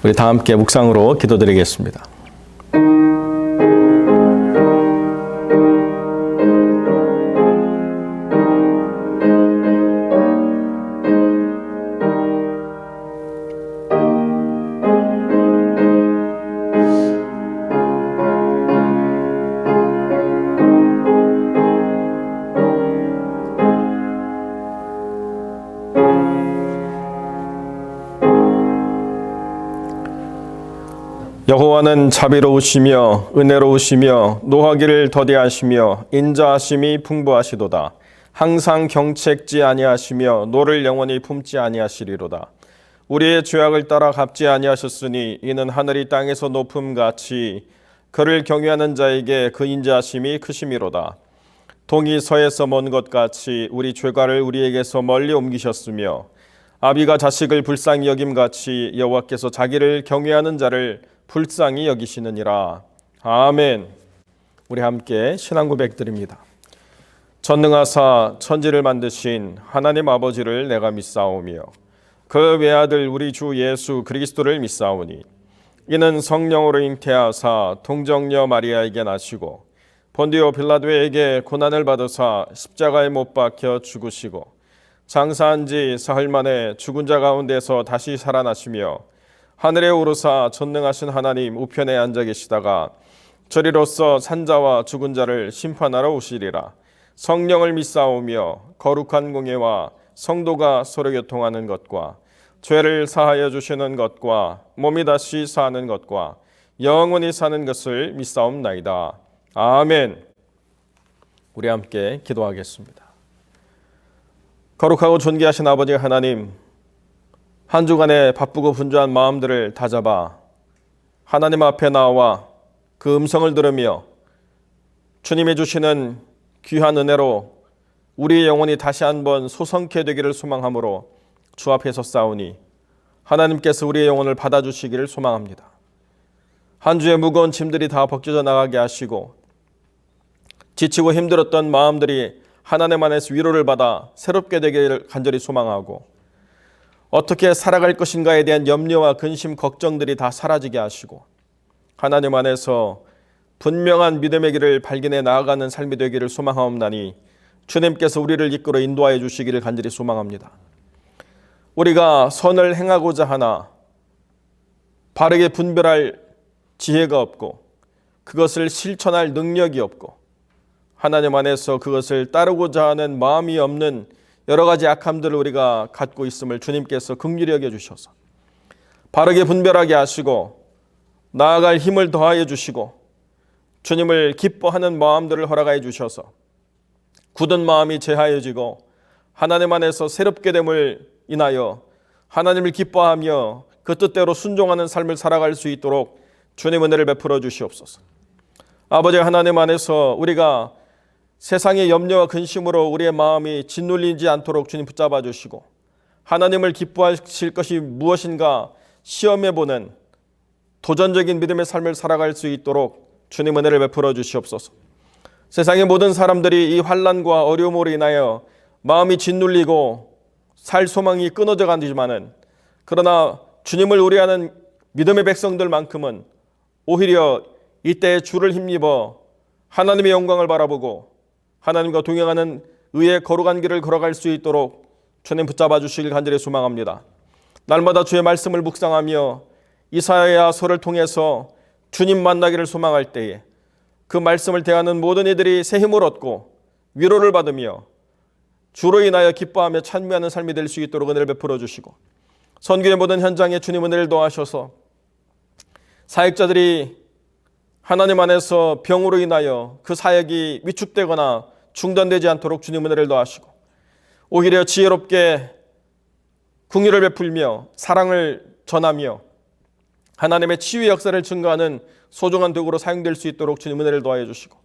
우리 다 함께 묵상으로 기도드리겠습니다. 여호와는 자비로우시며 은혜로우시며 노하기를 더디하시며 인자하심이 풍부하시도다. 항상 경책지 아니하시며 노를 영원히 품지 아니하시리로다. 우리의 죄악을 따라 갚지 아니하셨으니 이는 하늘이 땅에서 높음같이 그를 경외하는 자에게 그 인자하심이 크심이로다. 동이 서에서 먼 것 같이 우리 죄가를 우리에게서 멀리 옮기셨으며 아비가 자식을 불쌍히 여김같이 여호와께서 자기를 경외하는 자를 불쌍히 여기시느니라. 아멘. 우리 함께 신앙 고백드립니다. 전능하사 천지를 만드신 하나님 아버지를 내가 믿사오며 그 외아들 우리 주 예수 그리스도를 믿사오니 이는 성령으로 잉태하사 동정녀 마리아에게 나시고 본디오 빌라도에게 고난을 받으사 십자가에 못 박혀 죽으시고 장사한 지 사흘 만에 죽은 자 가운데서 다시 살아나시며 하늘에 오르사 전능하신 하나님 우편에 앉아 계시다가 저리로서 산자와 죽은 자를 심판하러 오시리라. 성령을 믿사오며 거룩한 공예와 성도가 서로 교통하는 것과 죄를 사하여 주시는 것과 몸이 다시 사는 것과 영원히 사는 것을 믿사옵나이다. 아멘. 우리 함께 기도하겠습니다. 거룩하고 존귀하신 아버지 하나님, 한 주간의 바쁘고 분주한 마음들을 다잡아 하나님 앞에 나와 그 음성을 들으며 주님이 주시는 귀한 은혜로 우리의 영혼이 다시 한번 소성케 되기를 소망함으로 주 앞에 섰사오니 하나님께서 우리의 영혼을 받아주시기를 소망합니다. 한 주의 무거운 짐들이 다 벗겨져 나가게 하시고 지치고 힘들었던 마음들이 하나님 안에서 위로를 받아 새롭게 되기를 간절히 소망하고 어떻게 살아갈 것인가에 대한 염려와 근심, 걱정들이 다 사라지게 하시고 하나님 안에서 분명한 믿음의 길을 발견해 나아가는 삶이 되기를 소망하옵나니 주님께서 우리를 이끌어 인도하여 주시기를 간절히 소망합니다. 우리가 선을 행하고자 하나 바르게 분별할 지혜가 없고 그것을 실천할 능력이 없고 하나님 안에서 그것을 따르고자 하는 마음이 없는 여러 가지 악함들을 우리가 갖고 있음을 주님께서 긍휼히 여겨주셔서 바르게 분별하게 하시고 나아갈 힘을 더하여 주시고 주님을 기뻐하는 마음들을 허락하여 주셔서 굳은 마음이 제하여지고 하나님 안에서 새롭게 됨을 인하여 하나님을 기뻐하며 그 뜻대로 순종하는 삶을 살아갈 수 있도록 주님 은혜를 베풀어 주시옵소서. 아버지 하나님 안에서 우리가 세상의 염려와 근심으로 우리의 마음이 짓눌리지 않도록 주님 붙잡아 주시고 하나님을 기뻐하실 것이 무엇인가 시험해보는 도전적인 믿음의 삶을 살아갈 수 있도록 주님 은혜를 베풀어 주시옵소서. 세상의 모든 사람들이 이 환난과 어려움으로 인하여 마음이 짓눌리고 살 소망이 끊어져 가지만은 그러나 주님을 우려하는 믿음의 백성들만큼은 오히려 이때에 주를 힘입어 하나님의 영광을 바라보고 하나님과 동행하는 의의 거룩한 길을 걸어갈 수 있도록 주님 붙잡아 주시길 간절히 소망합니다. 날마다 주의 말씀을 묵상하며 이사야서를 통해서 주님 만나기를 소망할 때에 그 말씀을 대하는 모든 이들이 새 힘을 얻고 위로를 받으며 주로 인하여 기뻐하며 찬미하는 삶이 될 수 있도록 은혜를 베풀어 주시고 선교의 모든 현장에 주님 은혜를 더하셔서 사역자들이 하나님 안에서 병으로 인하여 그 사역이 위축되거나 중단되지 않도록 주님 은혜를 더하시고 오히려 지혜롭게 긍휼을 베풀며 사랑을 전하며 하나님의 치유의 역사를 증거하는 소중한 도구로 사용될 수 있도록 주님 은혜를 더하여 주시고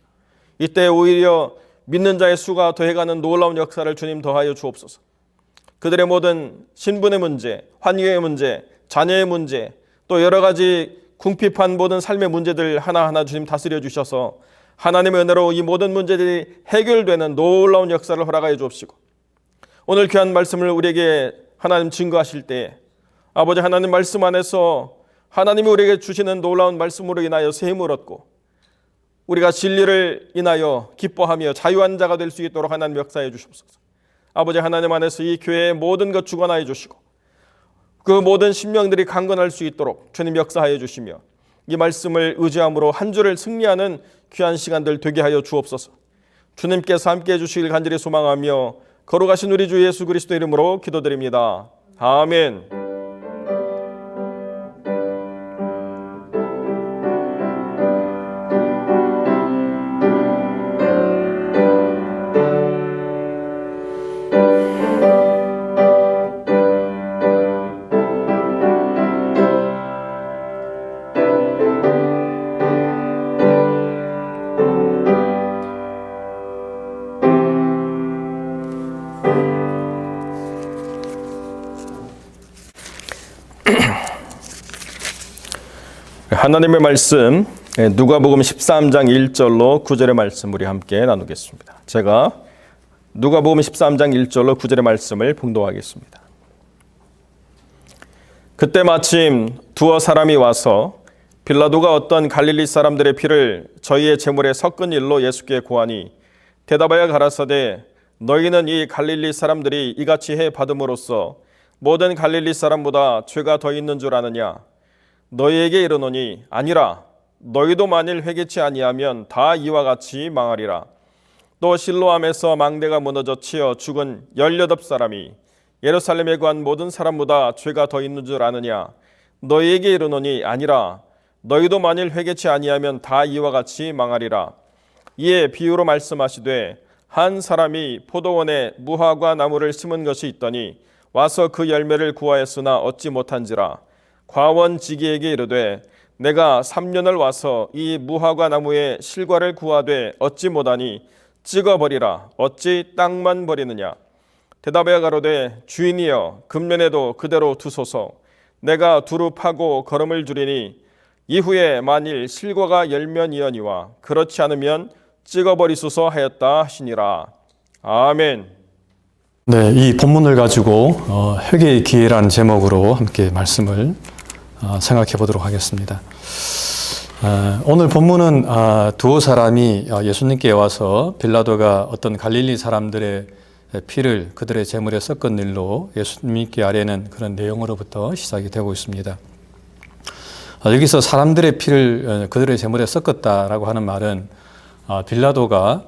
이때 오히려 믿는 자의 수가 더해가는 놀라운 역사를 주님 더하여 주옵소서. 그들의 모든 신분의 문제, 환경의 문제, 자녀의 문제, 또 여러 가지 궁핍한 모든 삶의 문제들 하나하나 주님 다스려 주셔서 하나님의 은혜로 이 모든 문제들이 해결되는 놀라운 역사를 허락하여 주옵시고 오늘 귀한 말씀을 우리에게 하나님 증거하실 때 아버지 하나님 말씀 안에서 하나님이 우리에게 주시는 놀라운 말씀으로 인하여 새 힘을 얻고 우리가 진리를 인하여 기뻐하며 자유한 자가 될 수 있도록 하나님 역사해 주시옵소서. 아버지 하나님 안에서 이 교회의 모든 것 주관하여 주시고 그 모든 심령들이 강건할 수 있도록 주님 역사하여 주시며 이 말씀을 의지함으로 한 주를 승리하는 귀한 시간들 되게 하여 주옵소서. 주님께서 함께해 주시길 간절히 소망하며 거룩하신 우리 주 예수 그리스도 이름으로 기도드립니다. 아멘. 하나님의 말씀 누가복음 13장 1절로 9절의 말씀 우리 함께 나누겠습니다. 제가 누가복음 13장 1절로 9절의 말씀을 봉독하겠습니다. 그때 마침 두어 사람이 와서 빌라도가 어떤 갈릴리 사람들의 피를 저희의 제물에 섞은 일로 예수께 고하니 대답하여 가라사대 너희는 이 갈릴리 사람들이 이같이 해 받음으로써 모든 갈릴리 사람보다 죄가 더 있는 줄 아느냐? 너희에게 이르노니 아니라 너희도 만일 회개치 아니하면 다 이와 같이 망하리라. 또 실로암에서 망대가 무너져 치어 죽은 18사람이 예루살렘에 간 모든 사람보다 죄가 더 있는 줄 아느냐? 너희에게 이르노니 아니라 너희도 만일 회개치 아니하면 다 이와 같이 망하리라. 이에 비유로 말씀하시되 한 사람이 포도원에 무화과 나무를 심은 것이 있더니 와서 그 열매를 구하였으나 얻지 못한지라. 과원지기에게 이르되 내가 3년을 와서 이 무화과 나무의 실과를 구하되 얻지 못하니 찍어버리라. 어찌 땅만 버리느냐? 대답하여 가로되 주인이여 금년에도 그대로 두소서. 내가 두루 파고 거름을 주리니 이후에 만일 실과가 열면이여니와 그렇지 않으면 찍어버리소서 하였다 하시니라. 아멘. 네, 이 본문을 가지고 회개의 기회라는 제목으로 함께 말씀을 생각해 보도록 하겠습니다. 오늘 본문은 두어 사람이 예수님께 와서 빌라도가 어떤 갈릴리 사람들의 피를 그들의 제물에 섞은 일로 예수님께 아뢰는 그런 내용으로부터 시작이 되고 있습니다. 여기서 사람들의 피를 그들의 제물에 섞었다라고 하는 말은 빌라도가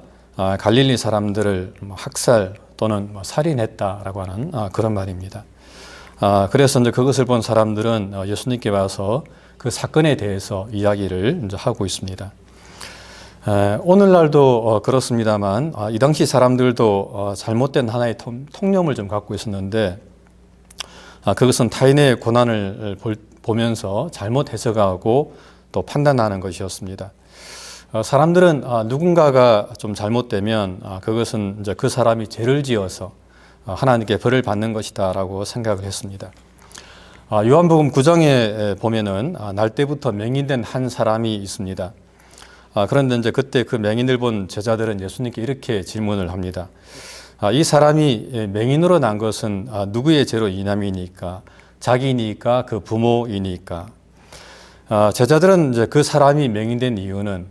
갈릴리 사람들을 학살 또는 살인했다라고 하는 그런 말입니다. 그래서 이제 그것을 본 사람들은 예수님께 와서 그 사건에 대해서 이야기를 이제 하고 있습니다. 오늘날도 그렇습니다만 이 당시 사람들도 잘못된 하나의 통념을 좀 갖고 있었는데 그것은 타인의 고난을 보면서 잘못 해석하고 또 판단하는 것이었습니다. 사람들은 누군가가 좀 잘못되면 그것은 이제 그 사람이 죄를 지어서 하나님께 벌을 받는 것이다라고 생각을 했습니다. 요한복음 9장에 보면은 날 때부터 맹인된 한 사람이 있습니다. 그런데 이제 그때 그 맹인을 본 제자들은 예수님께 이렇게 질문을 합니다. 이 사람이 맹인으로 난 것은 누구의 죄로 인함이니까? 자기니까 그 부모이니까? 제자들은 이제 그 사람이 맹인된 이유는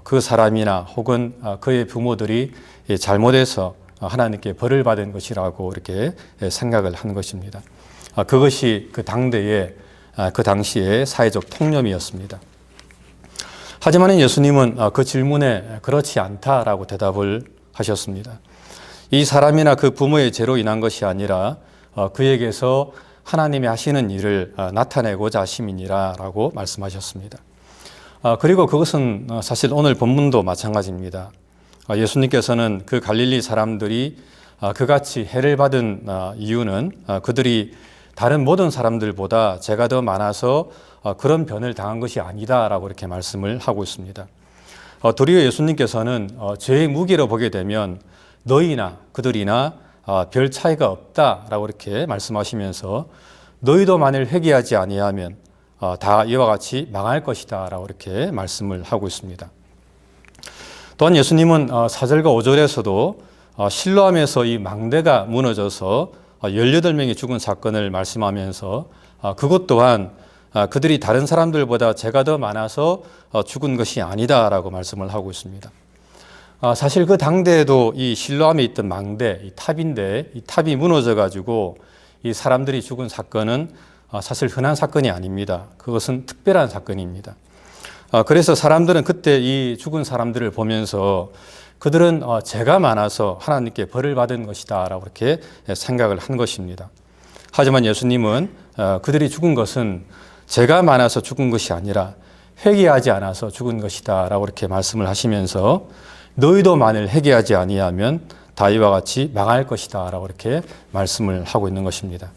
그 사람이나 혹은 그의 부모들이 잘못해서 하나님께 벌을 받은 것이라고 이렇게 생각을 한 것입니다. 그것이 그 당시의 사회적 통념이었습니다. 하지만 예수님은 그 질문에 그렇지 않다라고 대답을 하셨습니다. 이 사람이나 그 부모의 죄로 인한 것이 아니라 그에게서 하나님이 하시는 일을 나타내고자 하심이니라라고 말씀하셨습니다. 그리고 그것은 사실 오늘 본문도 마찬가지입니다. 예수님께서는 그 갈릴리 사람들이 그같이 해를 받은 이유는 그들이 다른 모든 사람들보다 죄가 더 많아서 그런 변을 당한 것이 아니다라고 이렇게 말씀을 하고 있습니다. 도리어 예수님께서는 죄의 무게로 보게 되면 너희나 그들이나 별 차이가 없다라고 이렇게 말씀하시면서 너희도 만일 회개하지 아니하면 다 이와 같이 망할 것이다라고 이렇게 말씀을 하고 있습니다. 또한 예수님은 4절과 5절에서도 실로암에서 이 망대가 무너져서 18명이 죽은 사건을 말씀하면서 그것 또한 그들이 다른 사람들보다 죄가 더 많아서 죽은 것이 아니다라고 말씀을 하고 있습니다. 사실 그 당대에도 이 실로암에 있던 망대, 이 탑인데 이 탑이 무너져 가지고 이 사람들이 죽은 사건은 사실 흔한 사건이 아닙니다. 그것은 특별한 사건입니다. 그래서 사람들은 그때 이 죽은 사람들을 보면서 그들은 죄가 많아서 하나님께 벌을 받은 것이다 라고 이렇게 생각을 한 것입니다. 하지만 예수님은 그들이 죽은 것은 죄가 많아서 죽은 것이 아니라 회개하지 않아서 죽은 것이다 라고 이렇게 말씀을 하시면서 너희도 만일 회개하지 아니하면 다 이와 같이 망할 것이다 라고 이렇게 말씀을 하고 있는 것입니다.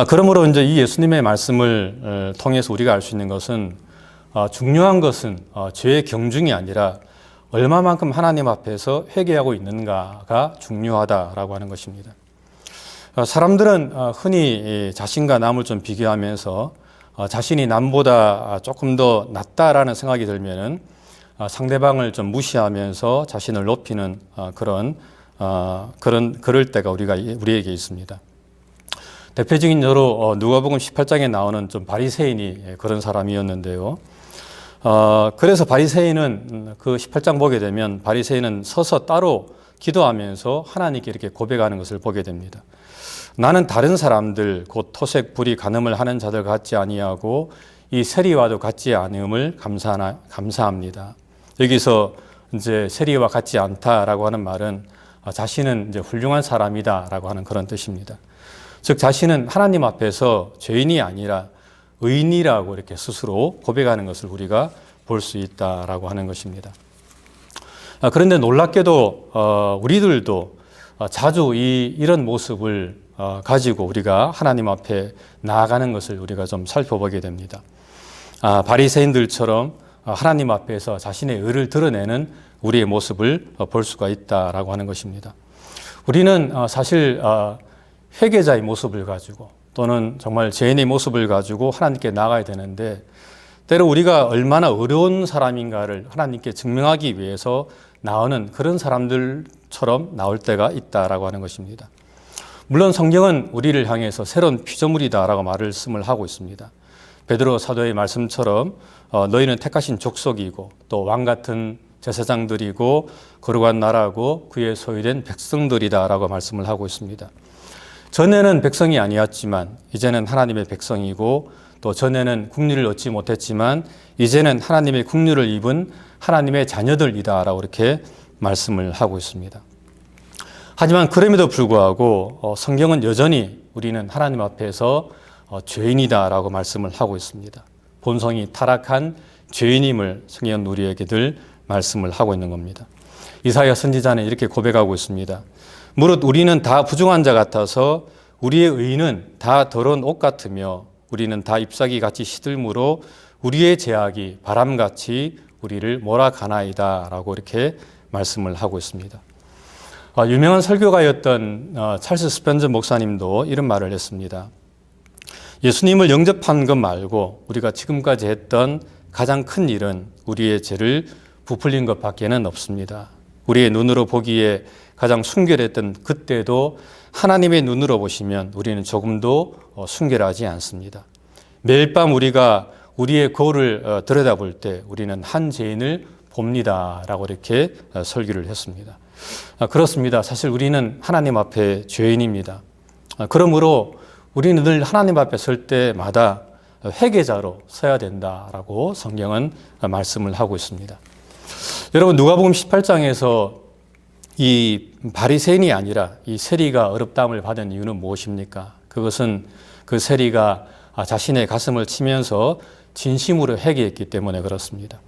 그러므로 이제 이 예수님의 말씀을 통해서 우리가 알 수 있는 것은 중요한 것은 죄의 경중이 아니라 얼마만큼 하나님 앞에서 회개하고 있는가가 중요하다라고 하는 것입니다. 사람들은 흔히 자신과 남을 좀 비교하면서 자신이 남보다 조금 더 낫다라는 생각이 들면은 상대방을 좀 무시하면서 자신을 높이는 그럴 때가 우리에게 있습니다. 대표적인 예로 누가복음 18장에 나오는 좀 바리새인이 그런 사람이었는데요. 그래서 바리새인은 그 18장 보게 되면 바리새인은 서서 따로 기도하면서 하나님께 이렇게 고백하는 것을 보게 됩니다. 나는 다른 사람들 곧 토색, 불의, 간음을 하는 자들 같지 아니하고 이 세리와도 같지 않음을 감사합니다. 여기서 이제 세리와 같지 않다라고 하는 말은 자신은 이제 훌륭한 사람이다라고 하는 그런 뜻입니다. 즉 자신은 하나님 앞에서 죄인이 아니라 의인이라고 이렇게 스스로 고백하는 것을 우리가 볼 수 있다라고 하는 것입니다. 그런데 놀랍게도 우리들도 자주 이런 모습을 가지고 우리가 하나님 앞에 나아가는 것을 우리가 좀 살펴보게 됩니다. 바리새인들처럼 하나님 앞에서 자신의 의를 드러내는 우리의 모습을 볼 수가 있다라고 하는 것입니다. 우리는 사실 회개자의 모습을 가지고 또는 정말 죄인의 모습을 가지고 하나님께 나가야 되는데 때로 우리가 얼마나 어려운 사람인가를 하나님께 증명하기 위해서 나오는 그런 사람들처럼 나올 때가 있다라고 하는 것입니다. 물론 성경은 우리를 향해서 새로운 피조물이다라고 말씀을 하고 있습니다. 베드로 사도의 말씀처럼 너희는 택하신 족속이고 또 왕 같은 제사장들이고 거룩한 나라고 그의 소유된 백성들이다라고 말씀을 하고 있습니다. 전에는 백성이 아니었지만 이제는 하나님의 백성이고 또 전에는 국류를 얻지 못했지만 이제는 하나님의 국류를 입은 하나님의 자녀들이다라고 이렇게 말씀을 하고 있습니다. 하지만 그럼에도 불구하고 성경은 여전히 우리는 하나님 앞에서 죄인이다라고 말씀을 하고 있습니다. 본성이 타락한 죄인임을 성경은 우리에게 늘 말씀을 하고 있는 겁니다. 이사야 선지자는 이렇게 고백하고 있습니다. 무릇 우리는 다 부정한 자 같아서 우리의 의는 다 더러운 옷 같으며 우리는 다 잎사귀 같이 시들므로 우리의 죄악이 바람같이 우리를 몰아가나이다 라고 이렇게 말씀을 하고 있습니다. 유명한 설교가였던 찰스 스펜저 목사님도 이런 말을 했습니다. 예수님을 영접한 것 말고 우리가 지금까지 했던 가장 큰 일은 우리의 죄를 부풀린 것밖에는 없습니다. 우리의 눈으로 보기에 가장 순결했던 그때도 하나님의 눈으로 보시면 우리는 조금도 순결하지 않습니다. 매일 밤 우리가 우리의 거울을 들여다볼 때 우리는 한 죄인을 봅니다 라고 이렇게 설교를 했습니다. 그렇습니다. 사실 우리는 하나님 앞에 죄인입니다. 그러므로 우리는 늘 하나님 앞에 설 때마다 회개자로 서야 된다라고 성경은 말씀을 하고 있습니다. 여러분 누가복음 18장에서 이 바리새인이 아니라 이 세리가 어렵다함을 받은 이유는 무엇입니까? 그것은 그 세리가 자신의 가슴을 치면서 진심으로 회개했기 때문에 그렇습니다.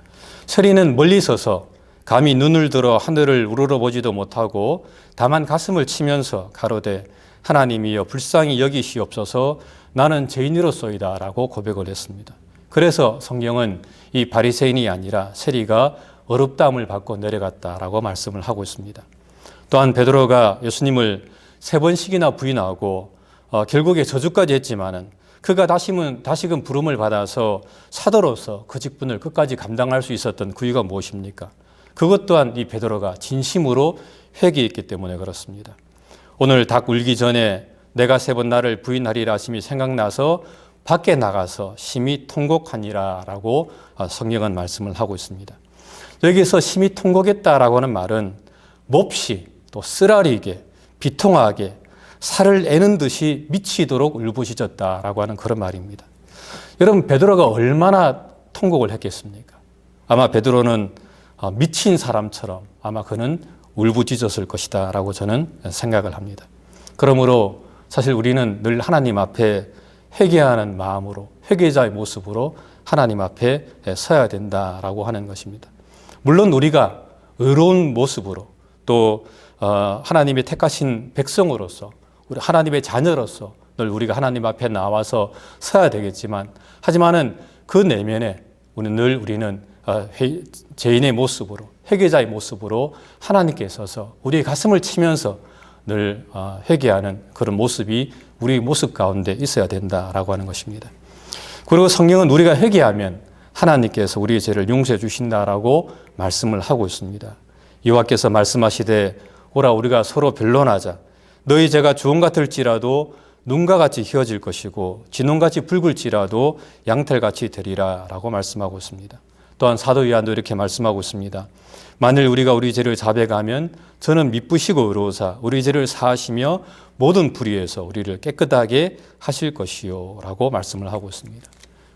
세리는 멀리 서서 감히 눈을 들어 하늘을 우러러보지도 못하고 다만 가슴을 치면서 가로되 하나님이여 불쌍히 여기시옵소서 나는 죄인으로소이다 라고 고백을 했습니다. 그래서 성경은 이 바리새인이 아니라 세리가 어렵다함을 받고 내려갔다라고 말씀을 하고 있습니다. 또한 베드로가 예수님을 3번씩이나 부인하고 결국에 저주까지 했지만은 그가 다시금 부름을 받아서 사도로서 그 직분을 끝까지 감당할 수 있었던 그 이유가 무엇입니까? 그것 또한 이 베드로가 진심으로 회개했기 때문에 그렇습니다. 오늘 닭 울기 전에 내가 3번 나를 부인하리라 하심이 생각나서 밖에 나가서 심히 통곡하니라라고 성경은 말씀을 하고 있습니다. 여기서 심히 통곡했다라고 하는 말은 몹시 또 쓰라리게 비통하게 살을 애는 듯이 미치도록 울부짖었다라고 하는 그런 말입니다. 여러분, 베드로가 얼마나 통곡을 했겠습니까? 아마 베드로는 미친 사람처럼 아마 그는 울부짖었을 것이다 라고 저는 생각을 합니다. 그러므로 사실 우리는 늘 하나님 앞에 회개하는 마음으로, 회개자의 모습으로 하나님 앞에 서야 된다라고 하는 것입니다. 물론 우리가 의로운 모습으로 또 하나님의 택하신 백성으로서, 우리 하나님의 자녀로서 늘 우리가 하나님 앞에 나와서 서야 되겠지만, 하지만은 그 내면에 우리는 죄인의 모습으로, 회개자의 모습으로 하나님께 서서 우리의 가슴을 치면서 늘 회개하는 그런 모습이 우리 모습 가운데 있어야 된다라고 하는 것입니다. 그리고 성경은 우리가 회개하면 하나님께서 우리의 죄를 용서해 주신다라고 말씀을 하고 있습니다. 여호와께서 말씀하시되 오라 우리가 서로 변론하자. 너희 죄가 주홍 같을지라도 눈과 같이 희어질 것이고 진홍같이 붉을지라도 양털같이 되리라 라고 말씀하고 있습니다. 또한 사도 요한도 이렇게 말씀하고 있습니다. 만일 우리가 우리 죄를 자백하면 저는 미쁘시고 의로우사 우리 죄를 사하시며 모든 불의에서 우리를 깨끗하게 하실 것이요 라고 말씀을 하고 있습니다.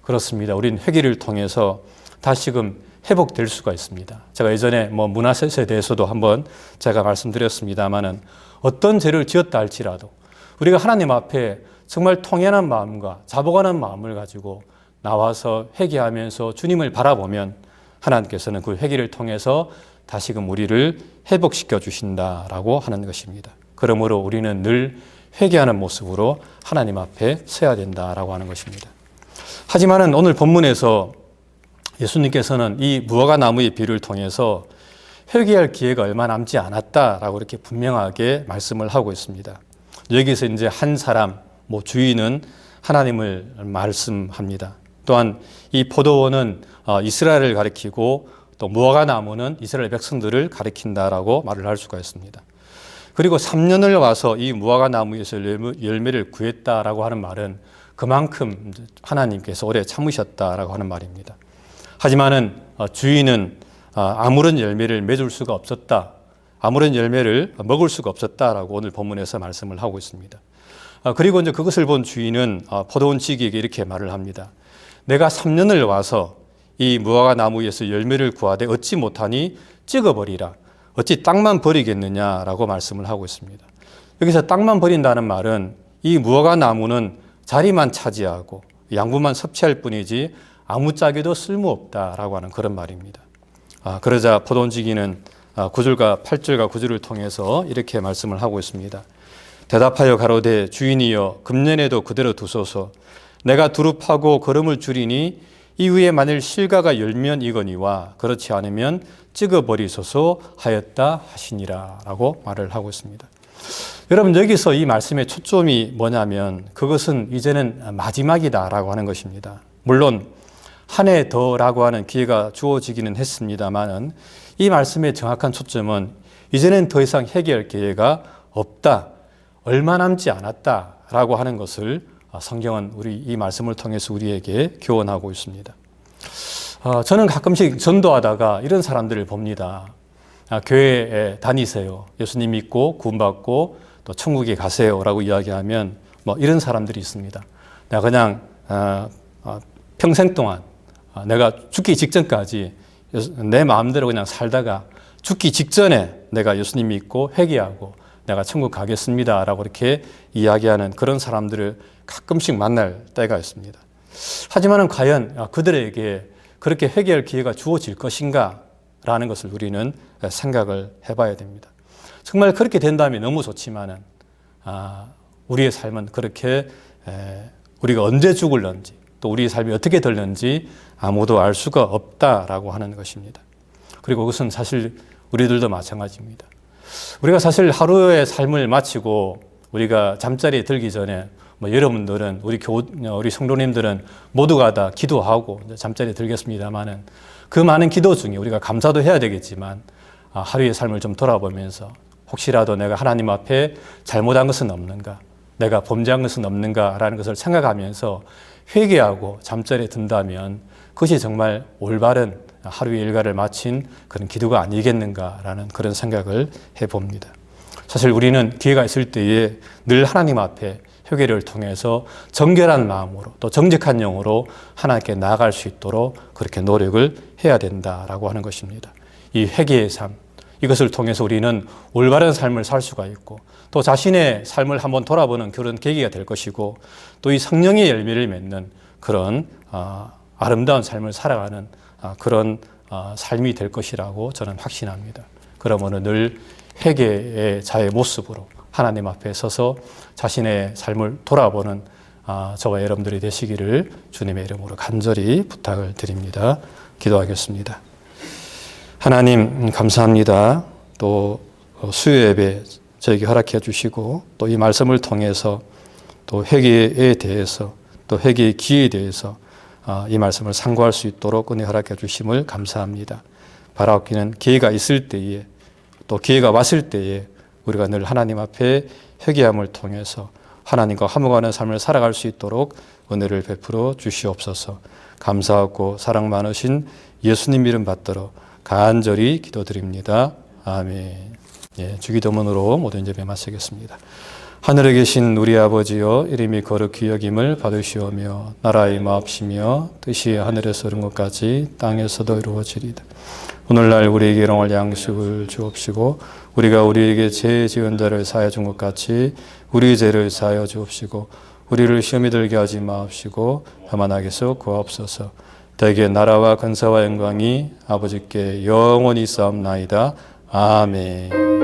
그렇습니다. 우리는 회개를 통해서 다시금 회복될 수가 있습니다. 제가 예전에 문화세에 대해서도 한번 제가 말씀드렸습니다만은 어떤 죄를 지었다 할지라도 우리가 하나님 앞에 정말 통연한 마음과 자복하는 마음을 가지고 나와서 회개하면서 주님을 바라보면 하나님께서는 그 회개를 통해서 다시금 우리를 회복시켜 주신다라고 하는 것입니다. 그러므로 우리는 늘 회개하는 모습으로 하나님 앞에 서야 된다라고 하는 것입니다. 하지만은 오늘 본문에서 예수님께서는 이 무화과 나무의 비유를 통해서 회개할 기회가 얼마 남지 않았다라고 이렇게 분명하게 말씀을 하고 있습니다. 여기서 이제 한 사람, 주인은 하나님을 말씀합니다. 또한 이 포도원은 이스라엘을 가리키고 또 무화과 나무는 이스라엘 백성들을 가리킨다라고 말을 할 수가 있습니다. 그리고 3년을 와서 이 무화과 나무에서 열매를 구했다라고 하는 말은 그만큼 하나님께서 오래 참으셨다라고 하는 말입니다. 하지만은 주인은 아무런 열매를 맺을 수가 없었다. 아무런 열매를 먹을 수가 없었다라고 오늘 본문에서 말씀을 하고 있습니다. 그리고 이제 그것을 본 주인은 포도원 지기에게 이렇게 말을 합니다. 내가 3년을 와서 이 무화과 나무에서 열매를 구하되 얻지 못하니 찍어버리라. 어찌 땅만 버리겠느냐라고 말씀을 하고 있습니다. 여기서 땅만 버린다는 말은 이 무화과 나무는 자리만 차지하고 양분만 섭취할 뿐이지 아무짝에도 쓸모없다라고 하는 그런 말입니다. 그러자 포도원 지기는 9절과 8절과 9절을 통해서 이렇게 말씀을 하고 있습니다. 대답하여 가로되 주인이여 금년에도 그대로 두소서. 내가 두루 파고 거름을 줄이니 이후에 만일 실과가 열면 이거니와 그렇지 않으면 찍어버리소서 하였다 하시니라 라고 말을 하고 있습니다. 여러분, 여기서 이 말씀의 초점이 뭐냐면 그것은 이제는 마지막이다라고 하는 것입니다. 물론 한 해 더라고 하는 기회가 주어지기는 했습니다만은 이 말씀의 정확한 초점은 이제는 더 이상 해결할 기회가 없다, 얼마 남지 않았다라고 하는 것을 성경은 이 말씀을 통해서 우리에게 교훈하고 있습니다. 저는 가끔씩 전도하다가 이런 사람들을 봅니다. 교회에 다니세요. 예수님 믿고 구원받고 또 천국에 가세요라고 이야기하면 이런 사람들이 있습니다. 내가 그냥 평생 동안 내가 죽기 직전까지 내 마음대로 그냥 살다가 죽기 직전에 내가 예수님 믿고 회개하고 내가 천국 가겠습니다라고 이렇게 이야기하는 그런 사람들을 가끔씩 만날 때가 있습니다. 하지만은 과연 그들에게 그렇게 회개할 기회가 주어질 것인가 라는 것을 우리는 생각을 해봐야 됩니다. 정말 그렇게 된다면 너무 좋지만은 우리의 삶은 그렇게 우리가 언제 죽을런지 또 우리의 삶이 어떻게 될는지 아무도 알 수가 없다라고 하는 것입니다. 그리고 그것은 사실 우리들도 마찬가지입니다. 우리가 사실 하루의 삶을 마치고 우리가 잠자리에 들기 전에 여러분들은 우리 성도님들은 모두가 다 기도하고 잠자리에 들겠습니다만은 그 많은 기도 중에 우리가 감사도 해야 되겠지만 하루의 삶을 좀 돌아보면서 혹시라도 내가 하나님 앞에 잘못한 것은 없는가, 내가 범죄한 것은 없는가라는 것을 생각하면서 회개하고 잠자리에 든다면 그것이 정말 올바른 하루의 일과를 마친 그런 기도가 아니겠는가라는 그런 생각을 해봅니다. 사실 우리는 기회가 있을 때에 늘 하나님 앞에 회개를 통해서 정결한 마음으로 또 정직한 영으로 하나님께 나아갈 수 있도록 그렇게 노력을 해야 된다라고 하는 것입니다. 이 회개의 삶, 이것을 통해서 우리는 올바른 삶을 살 수가 있고 또 자신의 삶을 한번 돌아보는 그런 계기가 될 것이고 또 이 성령의 열매를 맺는 그런 아름다운 삶을 살아가는 그런 삶이 될 것이라고 저는 확신합니다. 그러므로 늘 회개의 자의 모습으로 하나님 앞에 서서 자신의 삶을 돌아보는 저와 여러분들이 되시기를 주님의 이름으로 간절히 부탁을 드립니다. 기도하겠습니다. 하나님 감사합니다. 또 수요 예배 저에게 허락해 주시고 또 이 말씀을 통해서 또 회개에 대해서 또 회개의 기회에 대해서 이 말씀을 상고할 수 있도록 은혜 허락해 주심을 감사합니다. 바라옵기는 기회가 있을 때에 또 기회가 왔을 때에 우리가 늘 하나님 앞에 회개함을 통해서 하나님과 화목하는 삶을 살아갈 수 있도록 은혜를 베풀어 주시옵소서. 감사하고 사랑 많으신 예수님 이름 받들어 간절히 기도드립니다. 아멘. 주기도문으로 모든 예배 마치겠습니다. 하늘에 계신 우리 아버지여, 이름이 거룩히 여김을 받으시오며 나라의 임하옵시며 뜻이 하늘에서 이룬 것 같이 땅에서도 이루어지리다. 오늘날 우리에게 일용할 양식을 주옵시고 우리가 우리에게 죄 지은 자를 사하여 준 것 같이 우리 죄를 사하여 주옵시고 우리를 시험에 들게 하지 마옵시고 다만 악에서 구하옵소서. 대개 나라와 근사와 영광이 아버지께 영원히 있사옵나이다. 아멘.